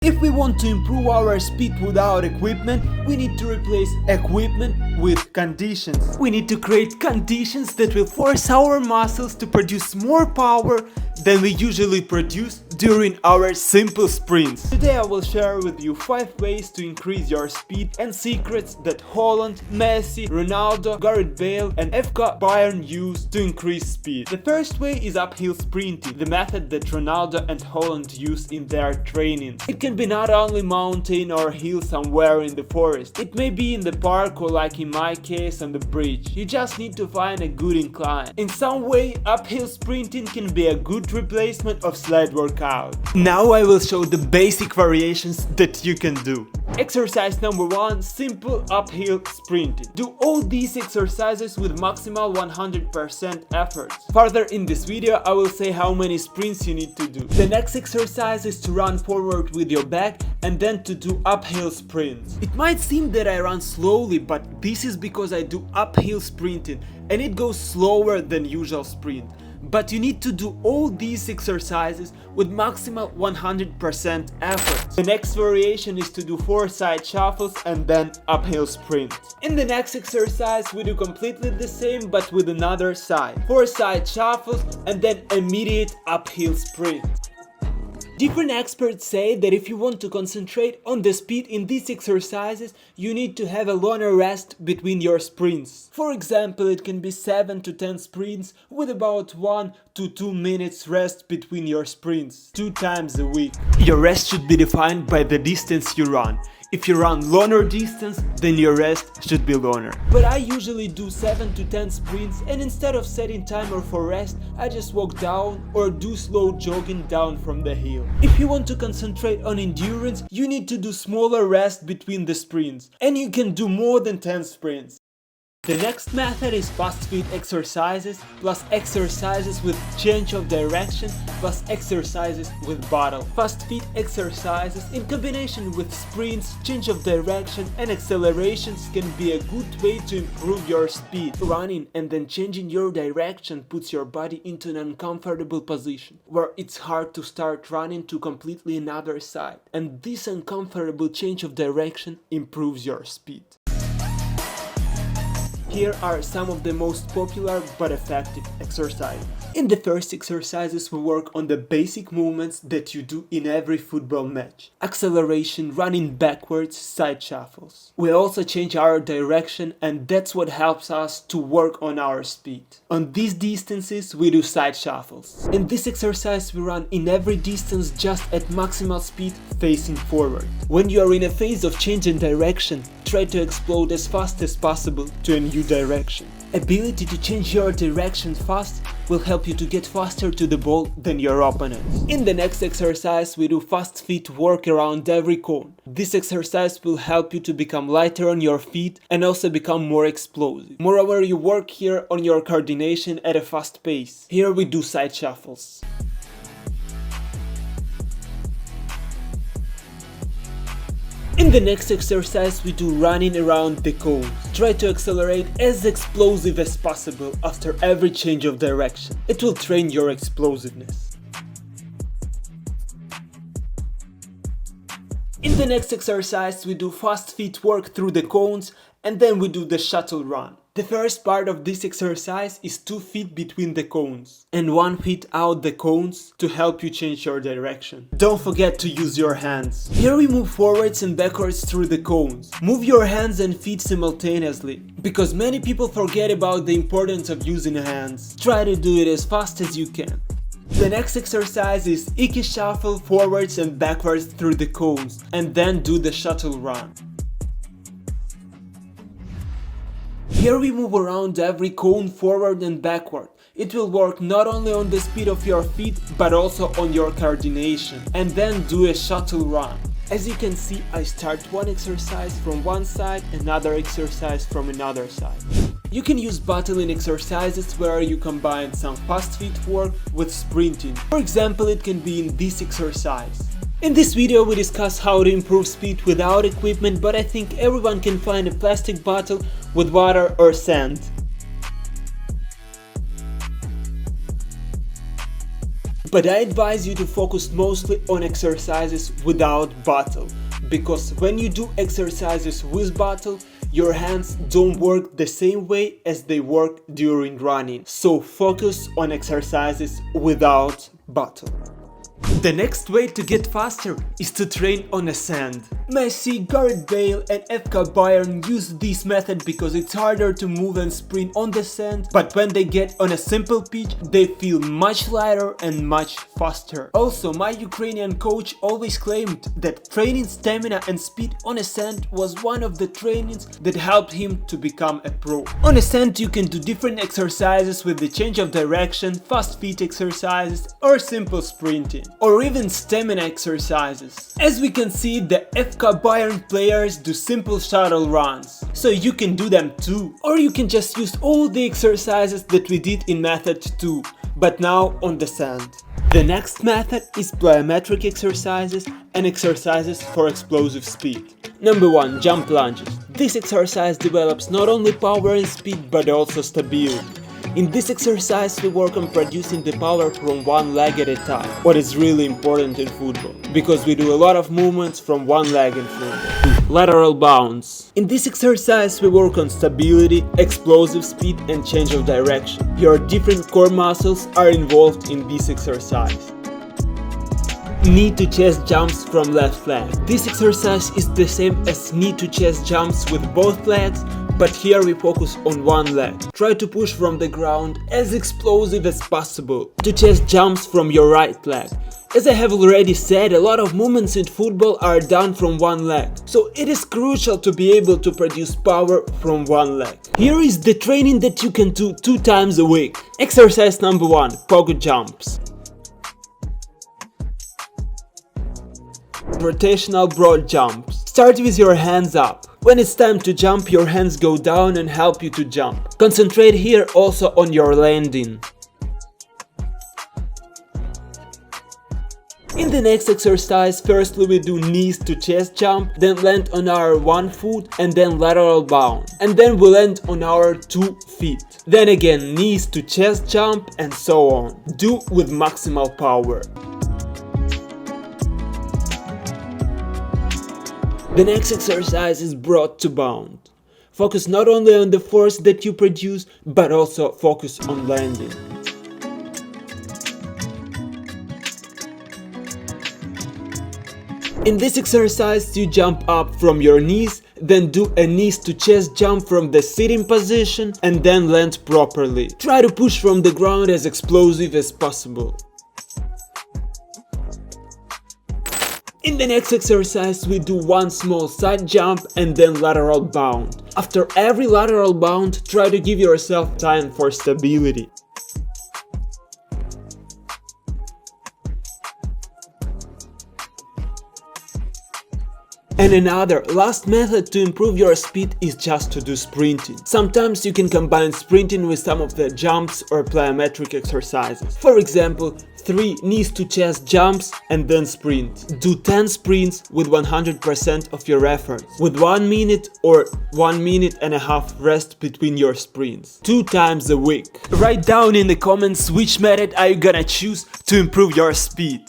If we want to improve our speed without equipment, we need to replace equipment with conditions. We need to create conditions that will force our muscles to produce more power than we usually produce during our simple sprints. Today I will share with you 5 ways to increase your speed and secrets that Haaland, Messi, Ronaldo, Bale and FK BAYERN use to increase speed. The first way is uphill sprinting, the method that Ronaldo and Haaland use in their training. It can be not only mountain or hill somewhere in the forest. It may be in the park or, like in my case, on the bridge. You just need to find a good incline. In some way, uphill sprinting can be a good replacement of sled workout. Now I will show the basic variations that you can do. Exercise number 1, simple uphill sprinting. Do all these exercises with maximal 100% effort. Further in this video I will say how many sprints you need to do. The next exercise is to run forward with your back and then to do uphill sprints. It might seem that I run slowly, but this is because I do uphill sprinting and it goes slower than usual sprint. But you need to do all these exercises with maximal 100% effort. The next variation is to do 4 side shuffles and then uphill sprints. In the next exercise we do completely the same but with another side. 4 side shuffles and then immediate uphill sprint. Different experts say that if you want to concentrate on the speed in these exercises, you need to have a longer rest between your sprints. For example, it can be 7 to 10 sprints with about 1 to 2 minutes rest between your sprints, 2 times a week. Your rest should be defined by the distance you run. If you run longer distance, then your rest should be longer. But I usually do 7 to 10 sprints, and instead of setting timer for rest, I just walk down or do slow jogging down from the hill. If you want to concentrate on endurance, you need to do smaller rest between the sprints, and you can do more than 10 sprints. The next method is fast feet exercises plus exercises with change of direction plus exercises with bottle. Fast feet exercises in combination with sprints, change of direction and accelerations can be a good way to improve your speed. Running and then changing your direction puts your body into an uncomfortable position where it's hard to start running to completely another side, and this uncomfortable change of direction improves your speed. Here are some of the most popular but effective exercises. In the first exercises we work on the basic movements that you do in every football match. Acceleration, running backwards, side shuffles. We also change our direction and that's what helps us to work on our speed. On these distances we do side shuffles. In this exercise we run in every distance just at maximal speed facing forward. When you are in a phase of changing direction, try to explode as fast as possible to a new direction. Ability to change your direction fast will help you to get faster to the ball than your opponents. In the next exercise we do fast feet work around every cone. This exercise will help you to become lighter on your feet and also become more explosive. Moreover, you work here on your coordination at a fast pace. Here we do side shuffles. In the next exercise we do running around the cones. Try to accelerate as explosive as possible after every change of direction. It will train your explosiveness. In the next exercise we do fast feet work through the cones and then we do the shuttle run. The first part of this exercise is 2 feet between the cones and 1 feet out the cones to help you change your direction. Don't forget to use your hands. Here we move forwards and backwards through the cones. Move your hands and feet simultaneously, because many people forget about the importance of using hands. Try to do it as fast as you can. The next exercise is Iki shuffle forwards and backwards through the cones and then do the shuttle run. Here we move around every cone forward and backward. It will work not only on the speed of your feet but also on your coordination. And then do a shuttle run. As you can see, I start one exercise from one side, another exercise from another side. You can use battling exercises where you combine some fast feet work with sprinting. For example, it can be in this exercise. In this video we discuss how to improve speed without equipment, but I think everyone can find a plastic bottle with water or sand. But I advise you to focus mostly on exercises without battle, because when you do exercises with battle, your hands don't work the same way as they work during running. So focus on exercises without battle. The next way to get faster is to train on a sand. Messi, Bale and FK Bayern use this method because it's harder to move and sprint on the sand, but when they get on a simple pitch, they feel much lighter and much faster. Also, my Ukrainian coach always claimed that training stamina and speed on a sand was one of the trainings that helped him to become a pro. On a sand you can do different exercises with the change of direction, fast feet exercises or simple sprinting, or even stamina exercises. As we can see, the FK Bayern players do simple shuttle runs, so you can do them too. Or you can just use all the exercises that we did in method 2, but now on the sand. The next method is plyometric exercises and exercises for explosive speed. Number 1. Jump lunges. This exercise develops not only power and speed but also stability. In this exercise we work on producing the power from one leg at a time, what is really important in football, because we do a lot of movements from one leg in football. Lateral bounce. In this exercise we work on stability, explosive speed and change of direction. Your different core muscles are involved in this exercise. Knee to chest jumps from left leg. This exercise is the same as knee to chest jumps with both legs, but here we focus on one leg. Try to push from the ground as explosive as possible. To chest jumps from your right leg. As I have already said, a lot of movements in football are done from one leg, so it is crucial to be able to produce power from one leg. Here is the training that you can do 2 times a week. Exercise number 1, pogo jumps. Rotational broad jumps. Start with your hands up. When it's time to jump, your hands go down and help you to jump. Concentrate here also on your landing. In the next exercise, firstly we do knees to chest jump, then land on our one foot and then lateral bound. And then we land on our 2 feet. Then again knees to chest jump and so on. Do with maximal power. The next exercise is broad to bound. Focus not only on the force that you produce, but also focus on landing. In this exercise you jump up from your knees, then do a knees to chest jump from the sitting position and then land properly. Try to push from the ground as explosive as possible. In the next exercise we do one small side jump and then lateral bound. After every lateral bound, try to give yourself time for stability. And another, last method to improve your speed is just to do sprinting. Sometimes you can combine sprinting with some of the jumps or plyometric exercises. For example, 3 knees to chest jumps and then sprint. Do 10 sprints with 100% of your efforts, with 1 minute or 1 minute and a half rest between your sprints, 2 times a week. Write down in the comments which method are you gonna choose to improve your speed.